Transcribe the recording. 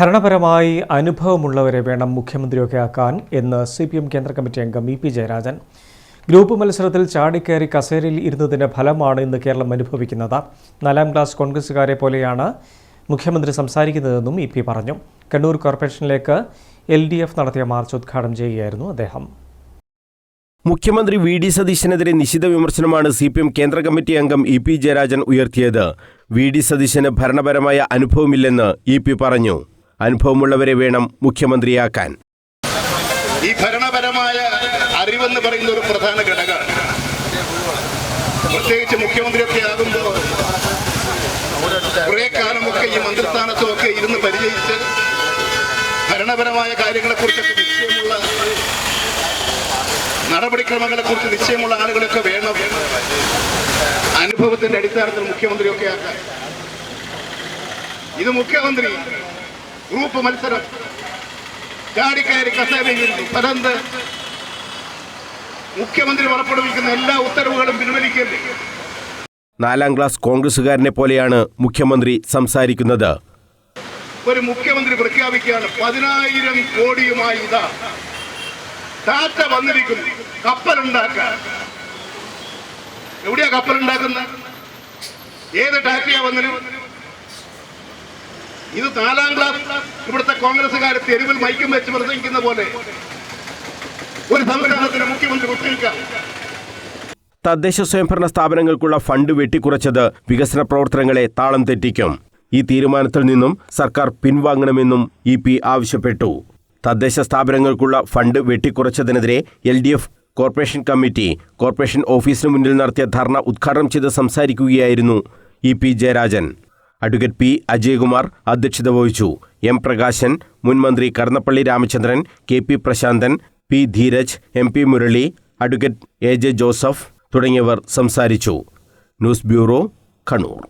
ഭരണപരമായി അനുഭവമുള്ളവരെ വേണം മുഖ്യമന്ത്രിയൊക്കെ ആക്കാൻ എന്ന് CPM കേന്ദ്ര കമ്മിറ്റി അംഗം EP ജയരാജൻ. ഗ്രൂപ്പ് മത്സരത്തിൽ ചാടിക്കയറി കസേരയിൽ ഇരുന്നതിന്റെ ഫലമാണ് ഇന്ന് കേരളം അനുഭവിക്കുന്നത്. 4ാം ക്ലാസ് കോൺഗ്രസുകാരെ പോലെയാണ് മുഖ്യമന്ത്രി സംസാരിക്കുന്നതെന്നും EP പറഞ്ഞു. കണ്ണൂർ കോർപ്പറേഷനിലേക്ക് LDF നടത്തിയ മാർച്ച് ഉദ്ഘാടനം ചെയ്യുകയായിരുന്നു അദ്ദേഹം. മുഖ്യമന്ത്രി VD സതീശനെതിരെ നിശിത വിമർശനമാണ് CPM കേന്ദ്ര കമ്മിറ്റി അംഗം EP ജയരാജൻ ഉയർത്തിയത്. VD സതീശന് ഭരണപരമായ അനുഭവമില്ലെന്ന് EP പറഞ്ഞു. അനുഭവമുള്ളവരെ വേണം മുഖ്യമന്ത്രിയാക്കാൻ. ഈ ഭരണപരമായ അറിവെന്ന് പറയുന്ന ഒരു പ്രധാന ഘടകമാണ്. പ്രത്യേകിച്ച് മുഖ്യമന്ത്രിയൊക്കെ ആകുമ്പോൾ കുറെ കാലമൊക്കെ ഈ മന്ത്രിസ്ഥാനത്തുമൊക്കെ ഇരുന്ന് പരിചയിച്ച് ഭരണപരമായ കാര്യങ്ങളെക്കുറിച്ചൊക്കെ നിശ്ചയമുള്ള നടപടിക്രമങ്ങളെക്കുറിച്ച് നിശ്ചയമുള്ള ആളുകളൊക്കെ വേണം അനുഭവത്തിന്റെ അടിസ്ഥാനത്തിൽ മുഖ്യമന്ത്രിയൊക്കെ ആക്കാൻ. ഇത് മുഖ്യമന്ത്രി ഗ്രൂപ്പ് മത്സരം ചാടിക്കയറി കസേരയിൽ പരന്ത് മുഖ്യമന്ത്രി പുറപ്പെടുവിക്കുന്ന എല്ലാ ഉത്തരവുകളും പിൻവലിക്കരുത്. 4ാം ക്ലാസ് കോൺഗ്രസുകാരനെ പോലെയാണ് മുഖ്യമന്ത്രി സംസാരിക്കുന്നത്. ഒരു മുഖ്യമന്ത്രി പ്രഖ്യാപിക്കുകയാണ് 10,000 കോടിയുമായി ഇതാ ടാറ്റ വന്നിരിക്കുന്നു കപ്പലുണ്ടാക്കാൻ. എവിടെയാ കപ്പലുണ്ടാക്കുന്നത്? ഏത് ടാറ്റയാ വന്നിരുന്നത്? ഇത് 4ാം ക്ലാസ് ഇവിടുത്തെ കോൺഗ്രസുകാർ തെരുവിൽ മൈക്കും വെച്ച് പ്രസംഗിക്കുന്ന പോലെ ഒരു സംസ്ഥാനത്തിന് മുഖ്യമന്ത്രി കുട്ടിക്കാം. തദ്ദേശ സ്വയംഭരണ സ്ഥാപനങ്ങൾക്കുള്ള ഫണ്ട് വെട്ടിക്കുറച്ചത് വികസന പ്രവർത്തനങ്ങളെ താളം തെറ്റിക്കും. ഈ തീരുമാനത്തിൽ നിന്നും സർക്കാർ പിൻവാങ്ങണമെന്നും EP ആവശ്യപ്പെട്ടു. തദ്ദേശ സ്ഥാപനങ്ങൾക്കുള്ള ഫണ്ട് വെട്ടിക്കുറച്ചതിനെതിരെ LDF കോർപ്പറേഷൻ കമ്മിറ്റി കോർപ്പറേഷൻ ഓഫീസിന് മുന്നിൽ നടത്തിയ ധർണ ഉദ്ഘാടനം ചെയ്ത് സംസാരിക്കുകയായിരുന്നു EP Jayarajan. Advocate P Ajayakumar അധ്യക്ഷത വഹിച്ചു. M പ്രകാശൻ, മുൻ മന്ത്രി Kadannappalli Ramachandran, KP Prasanthan, P Dheeraj, MP Murali, advocate AJ Joseph തുടങ്ങിയവർ സംസാരിച്ചു. News bureau, Kannur.